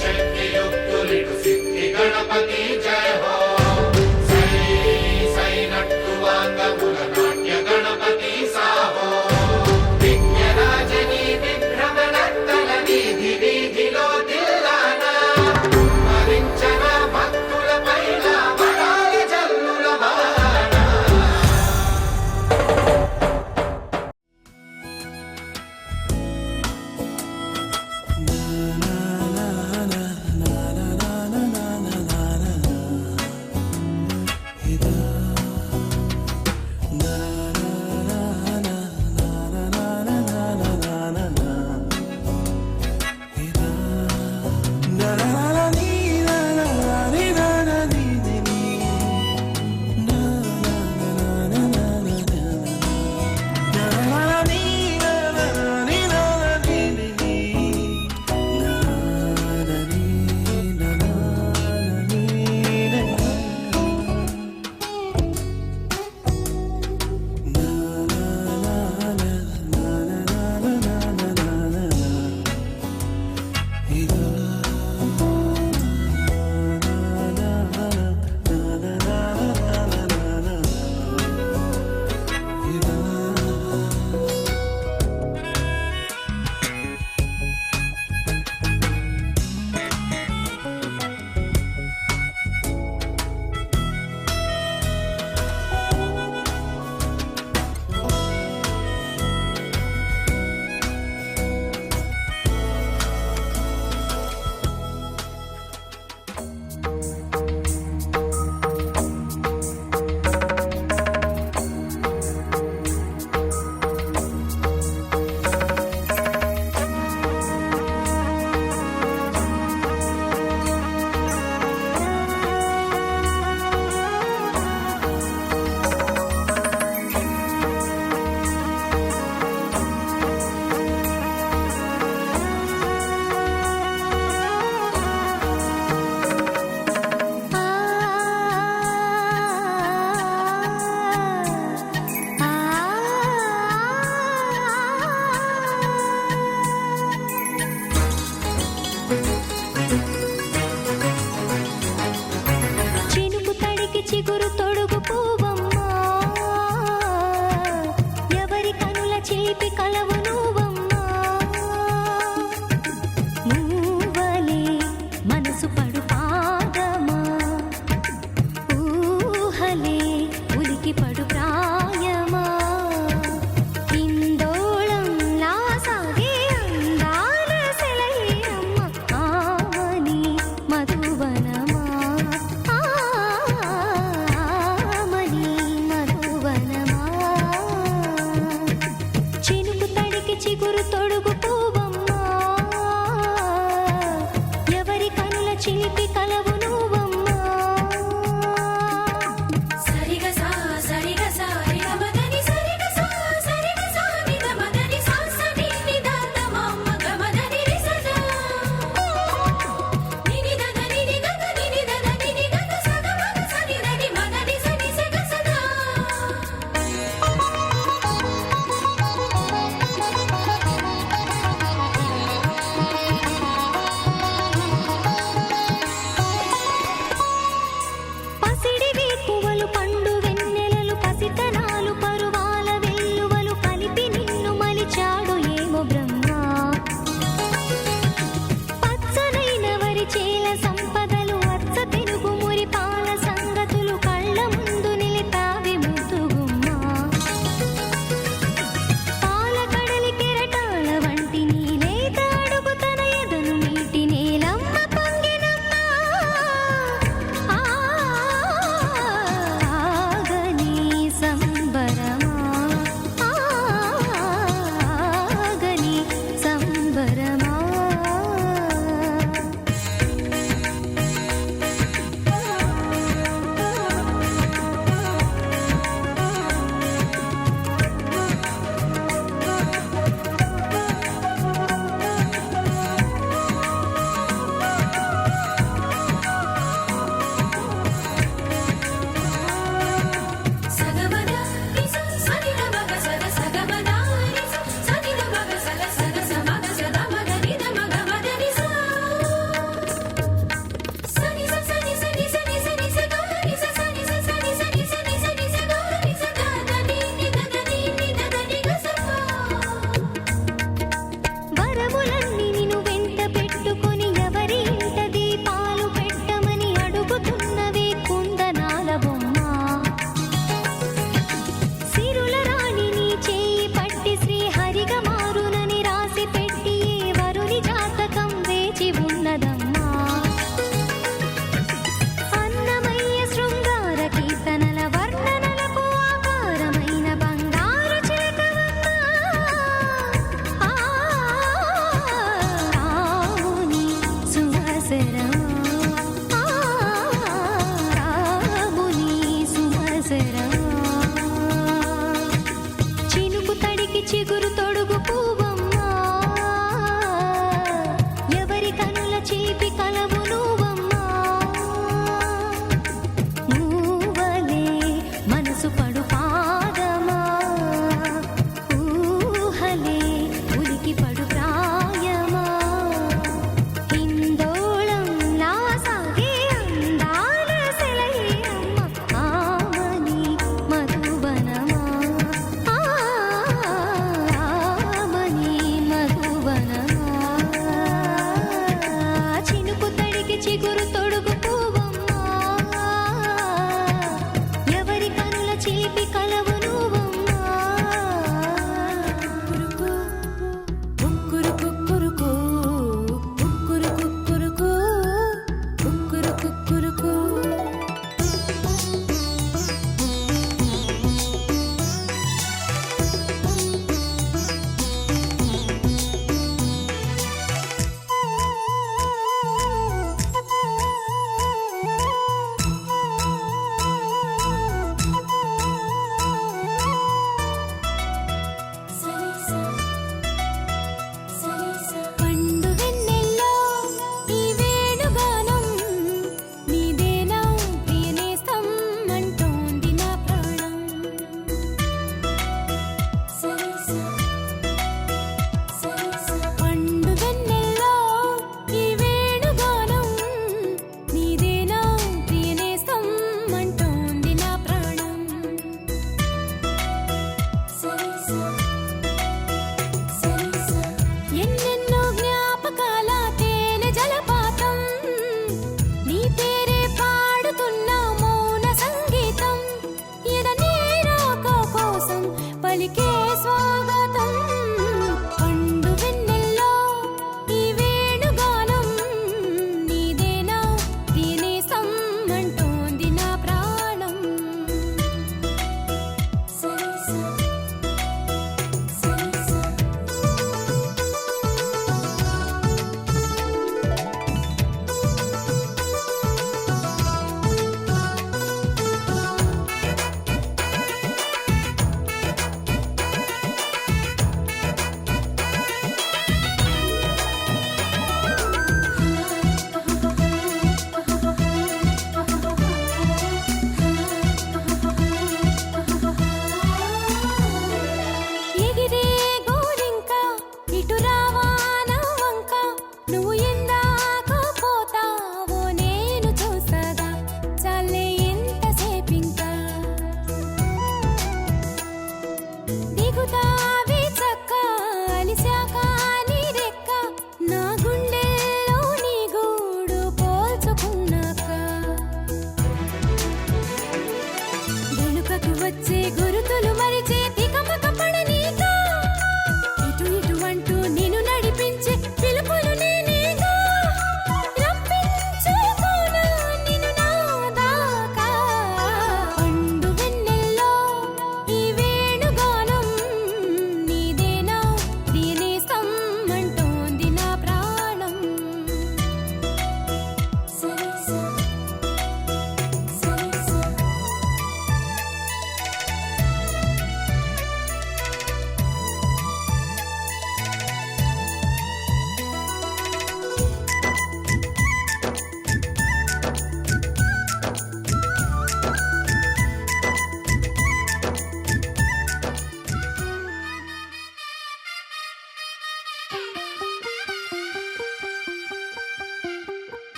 శక్తియుక్తులిటు సిద్ధి గణపతి జయ హో సై నట్టు వాంగముల నాట్య గణపతి సాహో విఘ్నరాజని విభ్రమణత్తల వీధి వీధిలో దిల్లానా భరించన భక్తుల పైన వరాల జల్లుల వాన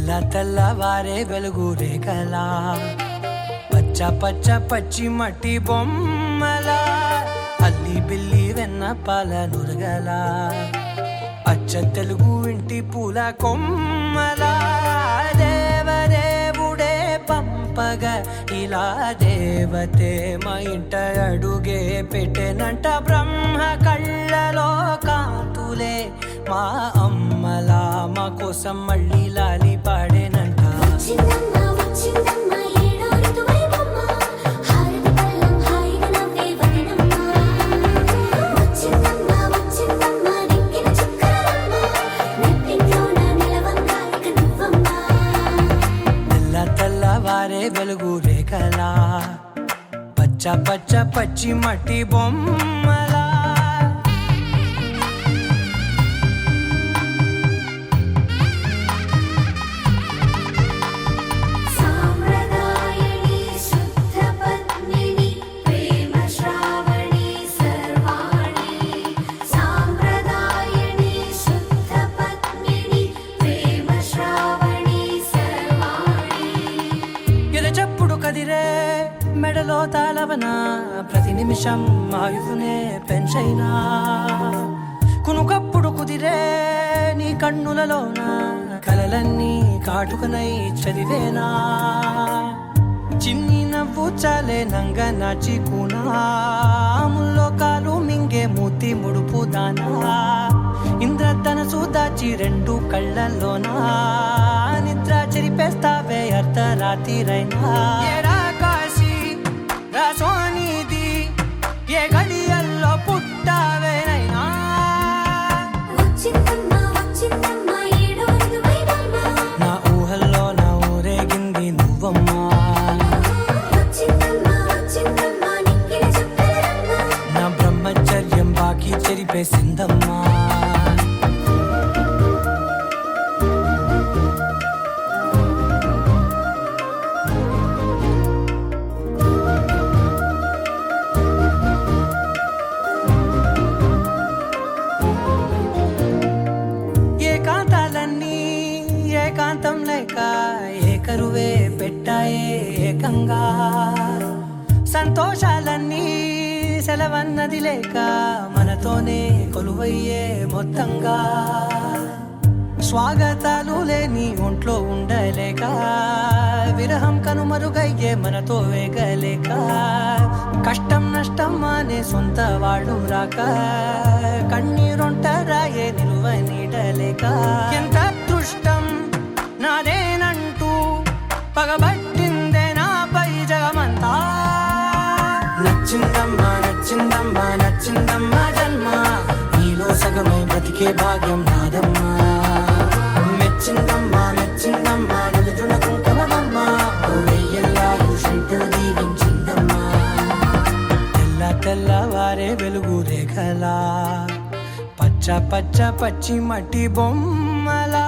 తెల్లవారే వెలుగు రేఖలా పచ్చ పచ్చ పచ్చి మట్టి బొమ్మల అల్లి బిల్లి వెన్న పాల నురగల అచ్చ తెలుగు ఇంటి పూల కొమ్మల దేవదేవుడే పంపగా ఇలా దేవతే మా ఇంట అడుగే పెట్టెనంట బ్రహ్మ కళ్ళలో కాంతులే మా అమ్మలా మా కోసం మళ్ళీ లాలి పాడేనంట తెల్లవారే వెలుగు రేఖలా పచ్చ పచ్చ పచ్చి మట్టి బొమ్మలా కదిరే మెడలో తాళవన ప్రతి నిమిషం ఆయువునే పెంచైనా కునుకప్పుడు కుదిరే నీ కన్నులలోన కలలన్నీ కాటుకనై చదివేనా చిన్ని నవ్వు చాలే నంగ నాచి కూనాముల్లో కాలు మింగే మూతి ముడుపు దానా ఇంద్రధనసు దాచి రెండు కళ్ళల్లోనా నిద్ర చెరిపేస్తావే అర్ధరాత్రిరైనా కాశీ రాసోనిది ఏ గడియల్లో పుట్టావేనైనా నా ఊహల్లో నా ఊరేగింది నువ్వమ్మా నా బ్రహ్మచర్యం బాకీ చెరిపేసిందమ్మా ఏకాంతం లేక ఏకరువే పెట్టాయే ఏకంగా సంతోషాలన్నీ సెలవన్నది లేక మనతోనే కొలువయ్యే మొత్తంగా స్వాగతాలు లేని ఒంట్లో ఉండలేక విరహం కనుమరుగయ్యే మనతో వేగలేక కష్టం నష్టం అనే సొంత వాళ్ళు రాక కన్నీరొంటరాయే నిలువ నీడలేక ఎంత అదృష్టం నాదేనంటూ పగబట్టిందే నాపై జగమంతా నచ్చిందమ్మా నచ్చిందమ్మా నచ్చిందమ్మా జన్మ నీలో సగమై బ్రతికే భాగ్యం నాదమ్మా మెచ్చిందమ్మా మెచ్చిందమ్మా నలుజున కుంకుమమ్మా వెయ్యల్లాలు శంకరు దీవించిందమ్మా తెల్లవారే వెలుగు రేఖలా పచ్చ పచ్చ పచ్చి మట్టి బొమ్మలా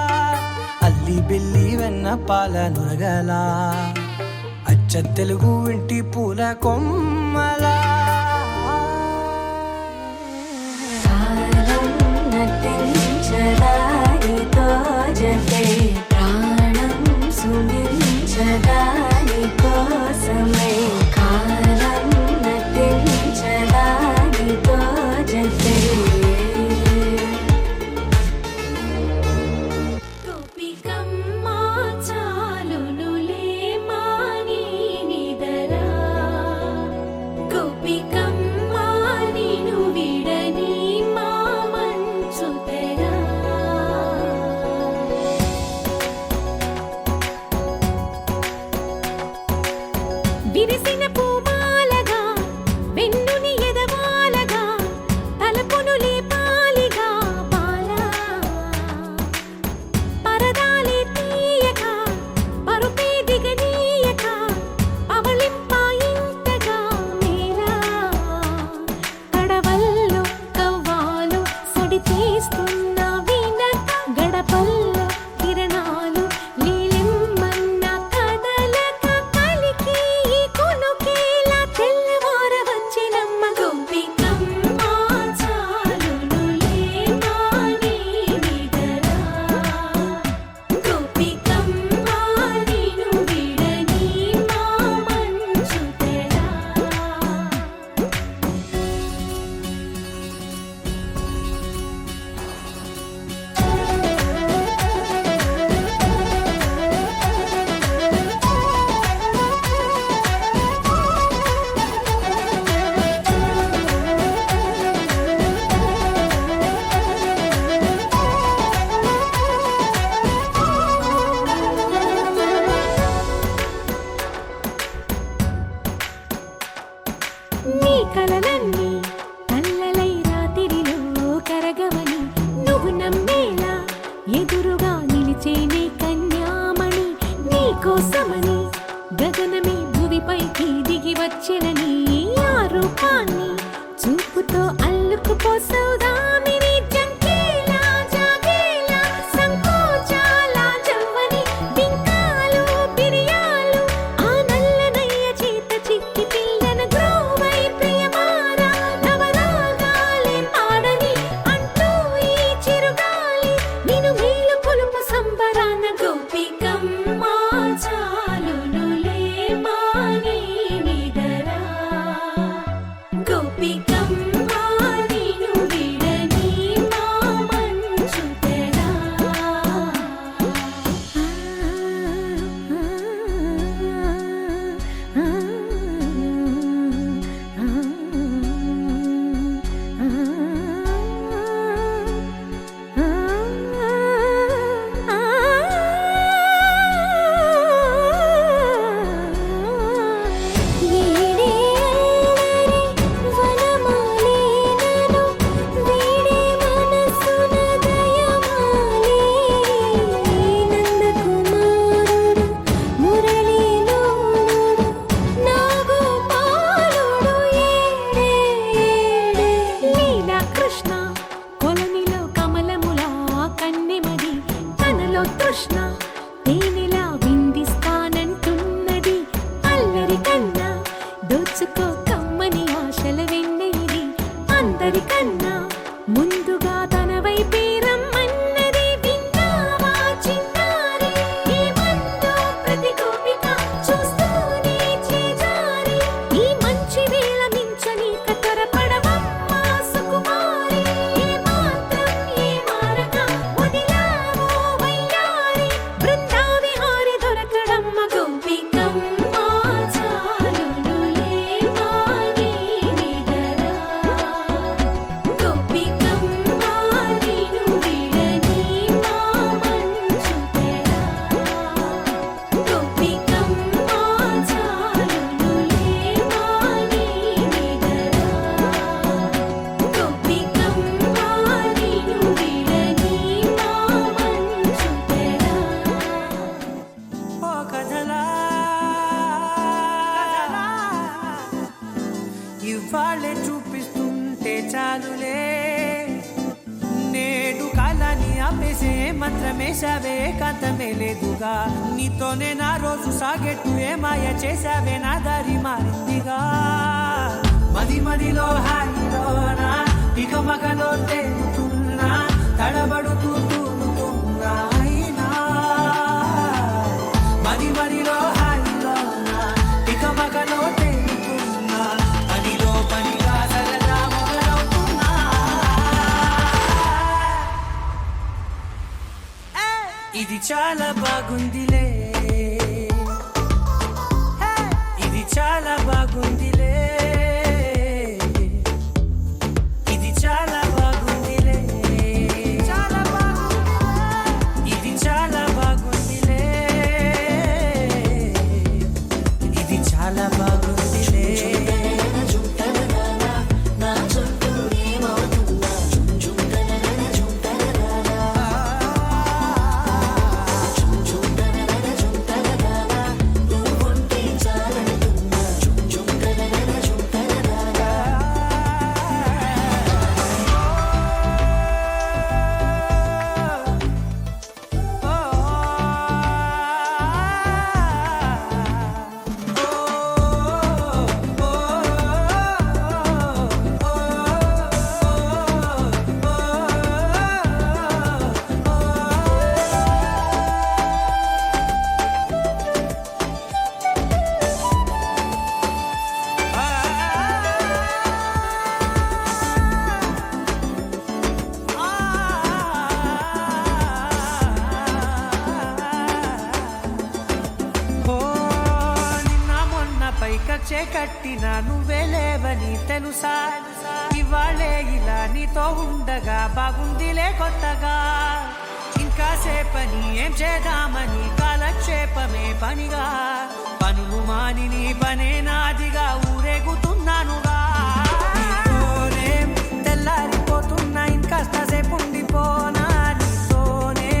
అల్లి బిల్లి వెన్న పాల నురగల అచ్చ తెలుగు ఇంటి పూల కొమ్మలా ప్రాణం సుమించదాని కోసమై కాలం నటించదానితో జతే Gopi ఎదురుగా నిలిచేనే కన్యామణి నీకోసమని గగనమే భువిపైకి దిగి వచ్చినని ఆ రూపాన్ని చూపుతో అల్లుకుపోసౌదామిని జంకేలా జాగేలా సంకోచాల జవ్వని బింకాలు బిరియాలు ఆ నల్లనయ్య చేత చిక్కి పిల్లన గ్రోవై ప్రియమారా నవరాగాలే పాడని అంటూ ఈ చిరుగాలి నిన్ను మేలు కొలుపు సంబరాన గోపికమ్మ చాలునులే మాని నిదరా గోపికమ్మ నిన్ను విడని మా మంచు తెరా కృష్ణ కొలనిలో కమలములా కన్నెమది తనలో తృష్ణ తేనెలా విందిస్తానంటున్నది అల్లరి కన్నా దోచుకో కమ్మని ఆశల వెన్నెయిది అందరికన్నా ముందుగా తన వైపే రమ్మన్నది విన్నావా చిన్నారి ఏమందో ప్రతి గోపిక చూస్తూనే చేజారి ఈ మంచి వేళ మించని కతరపడవమ్మా సుకుమారి ఏ మాత్రం ఏ మారక వదిలావో వయ్యారి బృందావిహారి దొరకడమ్మ గోపికమ్మ చాలునులే మాని నిదరా గోపికమ్మ నిన్ను విడని మా మంచు తెరా గోపికమ్మ చాలునులే మాని నిదరా గోపికమ్మ నిన్ను విడని మా మంచు తెరా ఓ కథలా ఇవాళే చూపిస్తుంటే చాలులే నేడు కాలాన్ని ఆపేసే మంత్రమేశావే కాంతమే లేదుగా నీతోనే నా రోజు సాగెట్టు ఏ మాయ చేశావే నా దారి మారిందిగా మది మదిలో హాయిలోనా ఇక మగలో తేలుతున్నా తడబడుతూ తూలుతున్నా అయినా మది మదిలో హాయిలోనా ఇక మగలో తేలుతున్నా పనిలో పనిగా సరదా మొదలవుతున్నా ఇది చాలా బాగుందిలే ఇది చాలా బాగుందిలే ఇది చాలా బాగుందిలే చాలా బాగుంది ఇది చాలా బాగుందిలే ఇది చాలా బాగుందిలే పైకచ్చే కట్టినా నువ్వే లేవని తెలుసా ఇవాళే ఇలా నీతో ఉండగా బాగుందిలే కొత్తగా ఇంకా సేపని ఏం చేద్దామని కాలక్షేపమే పనిగా పనులు మాని నీ పనే నాదిగా ఊరేగుతున్నానుగా నీతోనే తెల్లారిపోతున్నా ఇంకాస్త సేపు ఉండిపోనా నీతోనే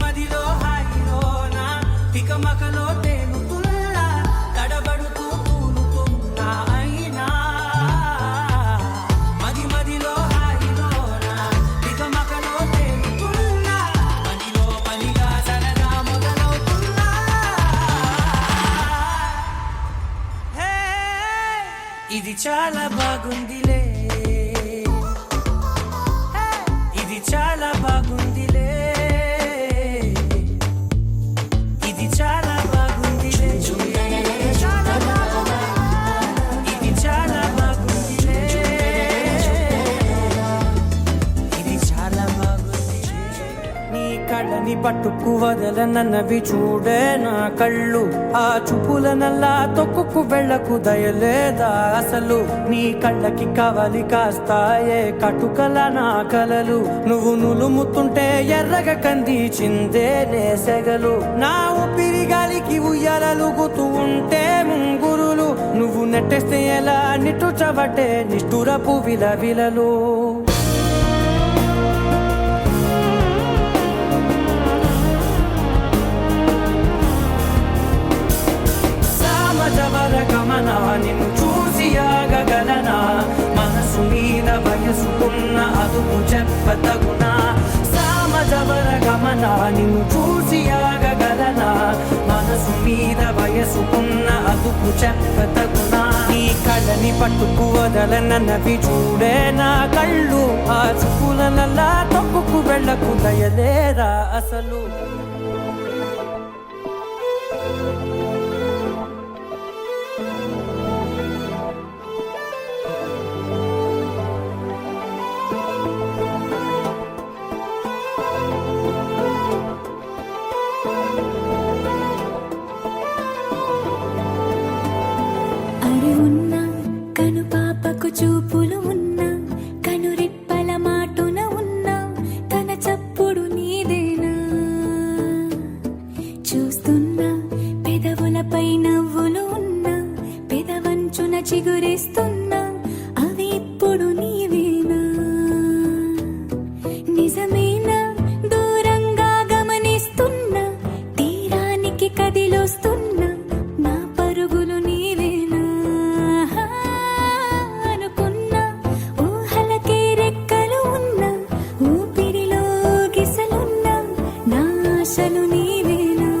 మదిలో హాయిలోన తికమకలో తేలుతున్నా తడబడుతూ తూలుతున్నా అయినా మదిలో హాయిలోన తికమకలో తేలుతున్నా పనిలో పనిగా సరదా మొదలవుతున్నా హే ఇది చాలా బాగుందిలే ఇది చాలా బాగుందిలే ఇది చాలా బాగుందిలే చాలా బాగుంది ఇది చాలా బాగుందిలే ఇది చాలా బాగుందిలే నీ కళ్ళని పట్టుకు వదలనన్నవి చూడే నా కళ్ళు ఆ చూపులనల్లా తొక్కుకు వెళ్ళకు దయలేదా అసలు నీ కళ్ళకి కవలి కాస్తాయే కటుకల నా కలలు నువ్వు నులుముతుంటే ఎర్రగ కంది చిందే నేసెగలు నా ఊపిరి గాలికి ఉయ్యాలలుగుతూ ఉంటే ముంగురులు నువ్వు నెట్టేస్తే ఎలా నిట్టుచబట్టే నిష్ఠురపు విలవిలలు గమన నిన్ను చూసి ఆగగలనా మనసు మీద వయసుకున్న అదుపు చెప్పతగునా సామజవర గమన నిన్ను చూసి ఆగగలనా మనసు మీద వయసుకున్న అదుపు చెప్పతగునా నీ కళ్ళని పట్టుకు వదలనన్నవి చూడే నా కళ్ళు ఆ చూపులనల్లా తొక్కుకు వెళ్ళకు దయలేరా అసలు అరి ఉన్నా కను పాపకు చూపులు ఉన్నా కను రెప్పల మాటున ఉన్నా తన చప్పుడు నీదేనా చూస్తున్నా పెదవులపై నవ్వులు ఉన్నా పెదవంచున చిగురిస్తున్నా అవి ఇప్పుడు నీవేనా నిజమేనా దూరంగా గమనిస్తున్నా తీరానికి కదిలొస్తున్నా నా పరుగులు నీవేనా అనుకున్నా ఊహలకే రెక్కలు ఉన్నా ఊపిరిలో గిసలున్నా నా ఆశలు నీవేనా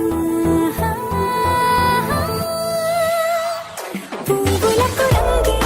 పువ్వులకు రంగే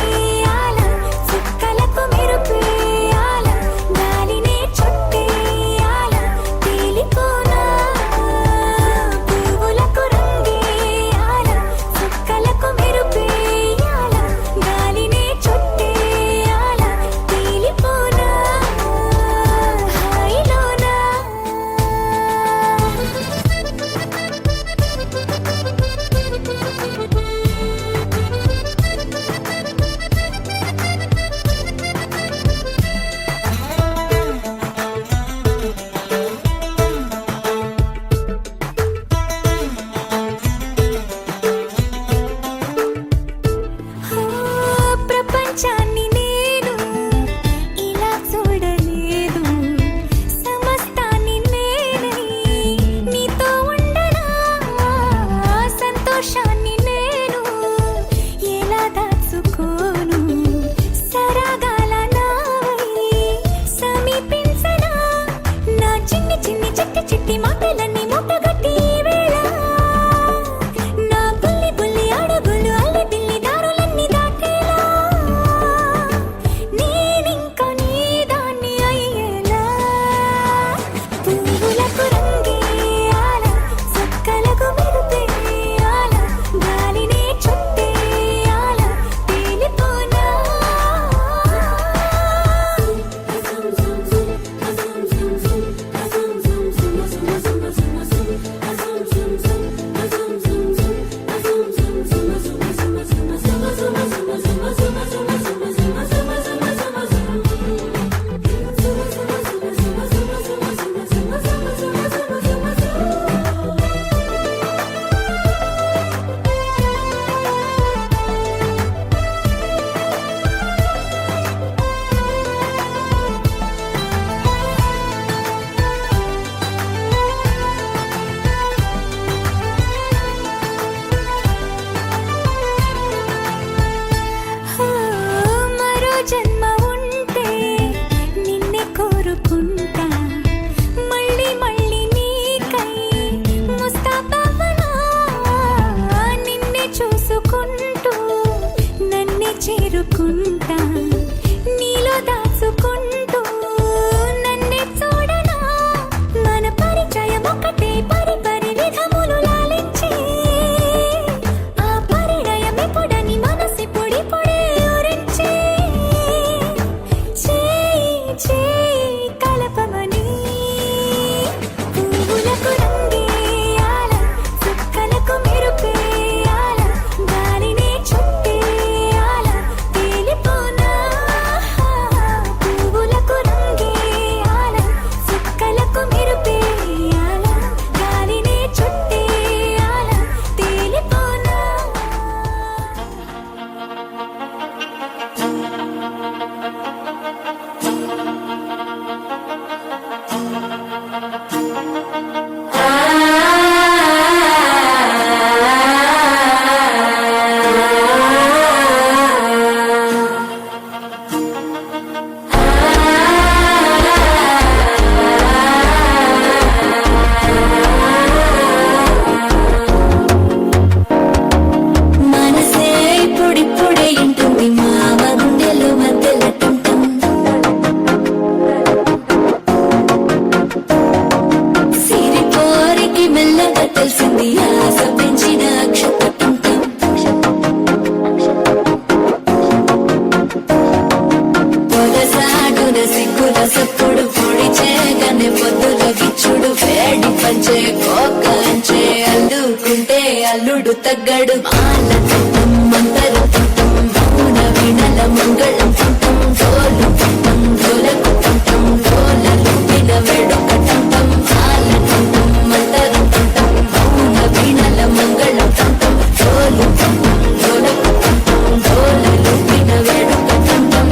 అల్లుడు తగ్గడు మాల చుట్టం మంతర చుట్టం మౌన వినల మంగళం చుట్టం డోలు చుట్టం డోలకు చుట్టం డోలలు విన వేడుక చుట్టం మాల చుట్టం మంతర చుట్టం మౌన వినల మంగళం చుట్టం డోలు చుట్టం డోలకు చుట్టం డోలలు విన వేడుక చుట్టం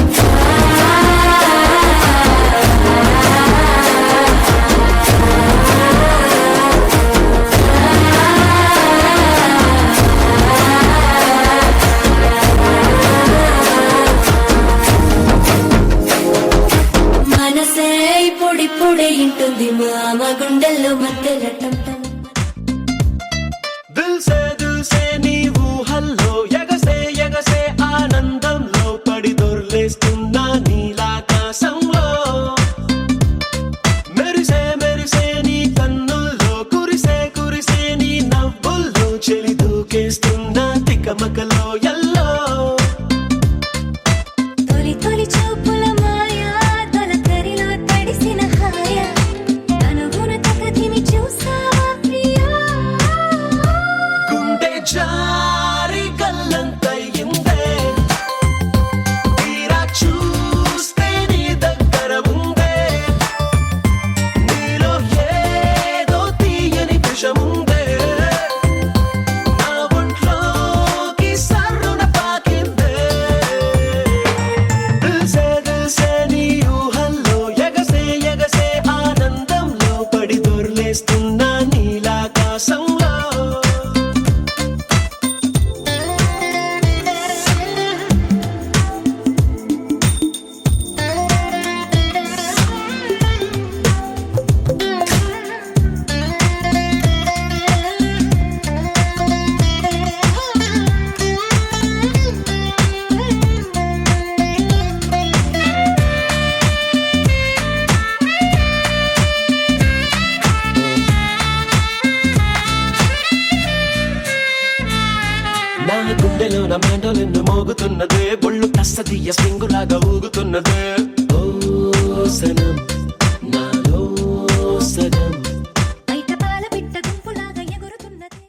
మనసే ఇప్పుడిప్పుడే ఇంటుంది మామ గుండెల్లో మధ్యల టంటం దిల్ సే నీ ఊహల్లో ఎగసే ఎగసే ఆనందంలో పడి దొర్లేస్తున్నా నీలాకాశంలో మెరిసే మెరిసే నీ కన్నుల్లో కురిసే కురిసే నీ నవ్వుల్లో చెలి దూకేస్తున్నా తికమకలో ఎల్లో తొలి తొలి చూపుల మాయా తొలకరిలో తడిసిన హాయ కనుగున తకతిని చూసావా ప్రియా గుండె జారి గల్లంతయిందే తీరా చూస్తే నీ దగ్గర ఉందే నీలో ఏదో తీయని విషముందే నా ఒంట్లోకి సర్రున పాకిందే దిల్ సే నీ ఊహల్లో ఎగసే ఎగసే ఆనందంలో పడి దొర్లేస్తున్నా నీలాకాశంలో నా గుండెలో నా మెండోలెన్ను మోగుతున్నదే బొళ్ళు కస్తదీయ స్ప్రింగులాగా ఊగుతున్నదే ఓ సనం నాలో సగం బయట పాల పిట్ట గుంపులాగా ఎగురుతున్నది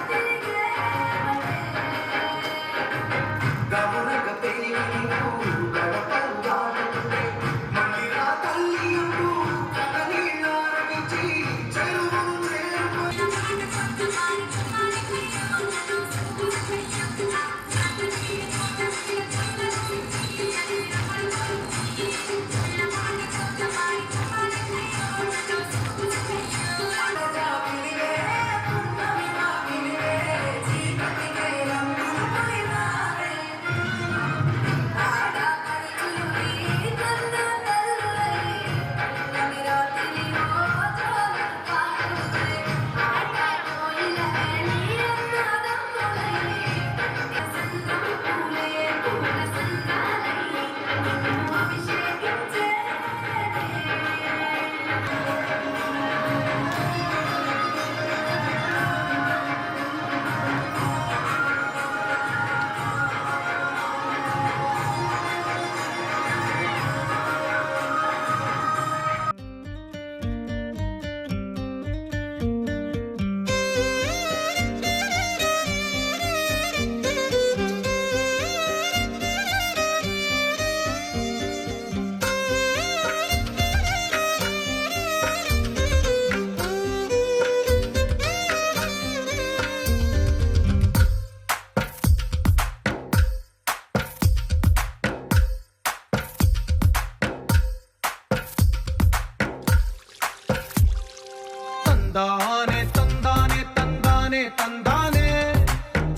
తందానే తందానే తందానే తందానే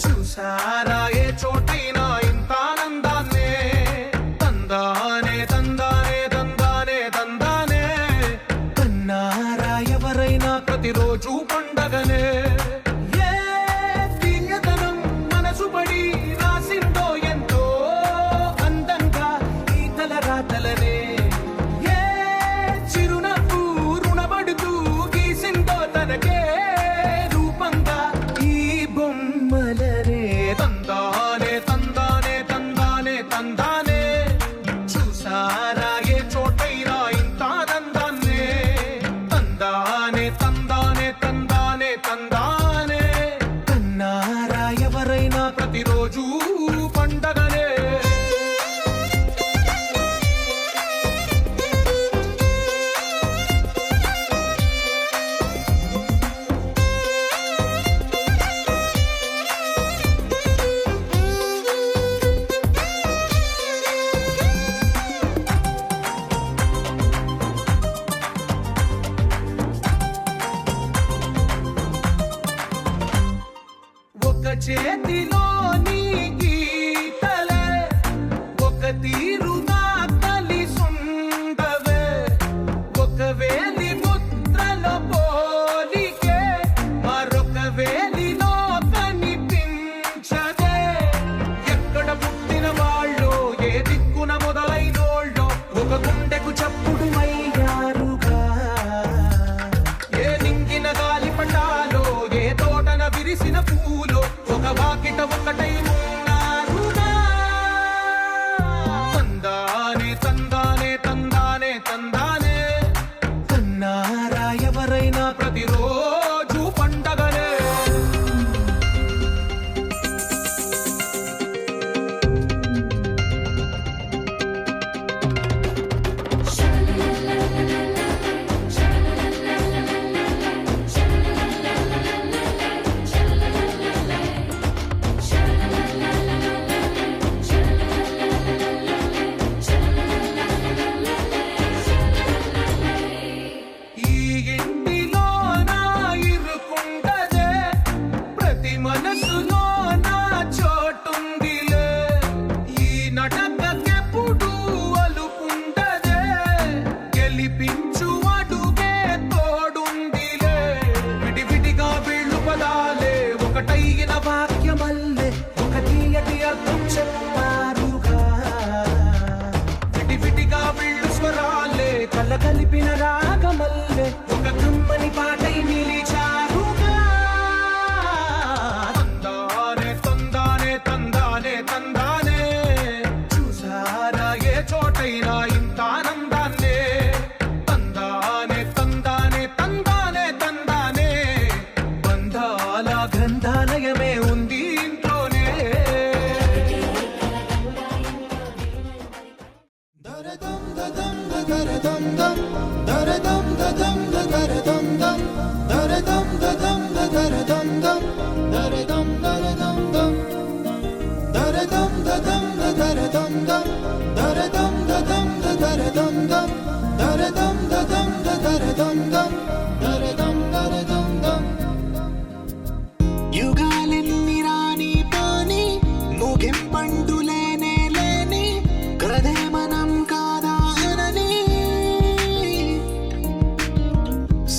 చూసారా ఏ చోటైనా ఇంత ఆనందాన్నే తందానే తందానే తందానే తందానే కన్నారా ఎవరైనా ప్రతిరోజు పండగనే ఏ తీయదనం మనసు పడి రాసిందో ఎంతో అందంగా ఈ తల రాతలనే ఏ చిరునవ్వు రుణపడుతూ గీసిందో తనకే రూపంగా ఈ ఒక చేతిలోని గీతలే ఒక తీరుగా కలిసుండవే ఒక వేలి ముద్రలో పోలికే మరొక వేలిలో కనిపించదే ఎక్కడ పుట్టిన వాళ్ళు ఏ దిక్కున మొదలైనోళ్ళో ఒక గుండెకు చప్పుడు అయ్యారుగా ఏ నింగిన గాలి పటాలో ఏ తోటన విరిసిన పూలో ఒక వాకిట ఒకటై ఉన్నారుగా తందానే తందానే తందానే తందానే కన్నారా ఎవరైనా ప్రతిరోజు పండగనే ఈ ఇంటిలో నా ఇరుకుండదే ప్రతి మనసులో నా చోటుందిలే ఈ నటకెప్పుడు అలుపుండదే గెలిపించు అడుగే తోడుందిలే విడివిడిగా వీళ్ళు పదాలే ఒకటైన వాక్యమల్లే ఒక తీయటి అర్థం చెప్పారుగా విడివిడిగా వీళ్ళు స్వరాలే కలగలిపిన రాగమల్లే ఒక కమ్మని పాటై నిలిచారుగా తందానే తందానే తందానే తందానే చూసారా ఏ చోటైనా ఇంత ఆనందాన్నే తందానే తందానే తందానే తందానే బంధాల గ్రంథాలయమే ఉంది ఇంట్లోనే యుగాలెన్ని రాని పోని ముగింపండు లేనే లేని కదే మనం కాదా అనని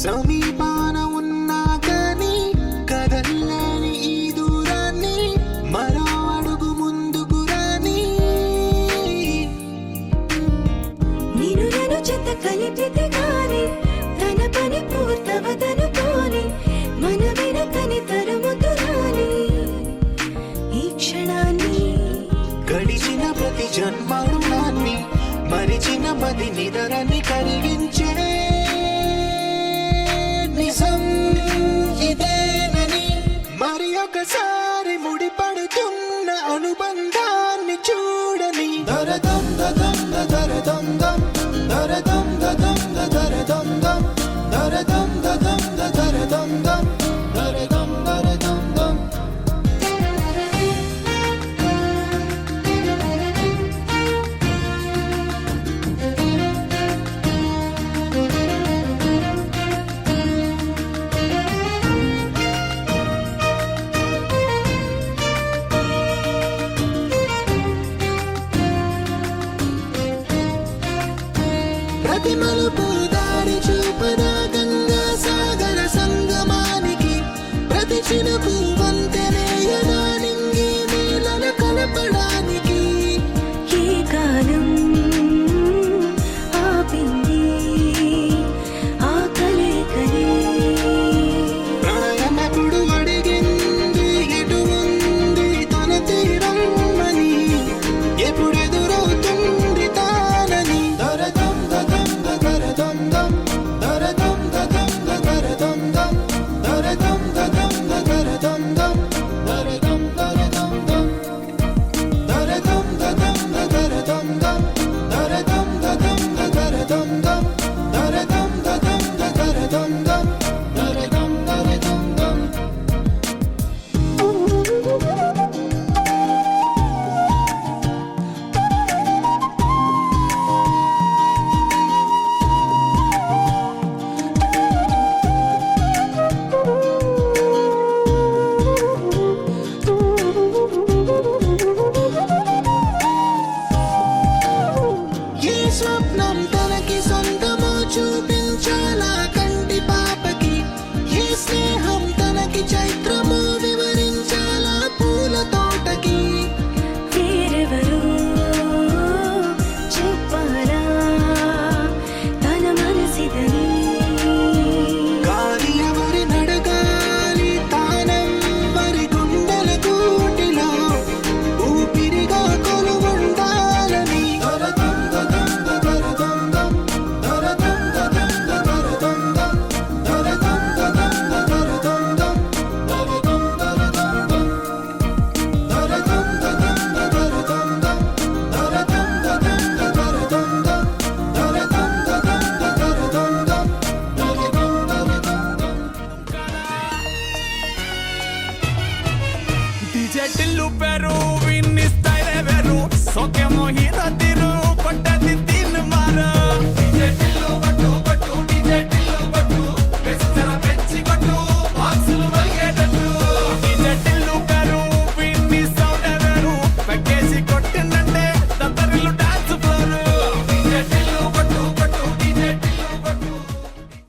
సమీపాన ఉన్నా కానీ కదల్లేని ఈ దూరాన్ని మరో అడుగు ముందుకు రాని నిన్ను నన్ను చెత్త కలిపితే గాని తన పని పూర్తవదనుకోని మన వెనకని తరుముతురాని ఈ క్షణాన్ని గడిచిన ప్రతి జన్మరుణాన్ని మరిచిన మది నిదరని కలిగించే నిజం ఇదేనని మరి ఒకసారి ముడిపడుతున్న అనుబంధాన్ని చూడని దరదం దదం దరదం దం దరదం దదం దరదం దం దరదం దదం దరదం దం దరదం దరదం దం ప్రతి మలుపు దారి చూపదా గంగా సాగర సంగమానికి ప్రతి చినుకు వంతెనేయనా నింగి నీళ్ళను కలపడానికి ఈ కాలం ఆపింది ఆ కలే ప్రళయనకుడు అడిగింది ఎటు ఉంది తన తీరం అని ఎప్పుడెదురవుతుంది తానని దరదం దదం దరదం దం దరదం దదం దరదం దం దరదం దదం దరదం దం దరదం జటిల్లు పెరు విన్ని స్టైల్ వేరు సోకేమో హీరో తీరు కొట్టది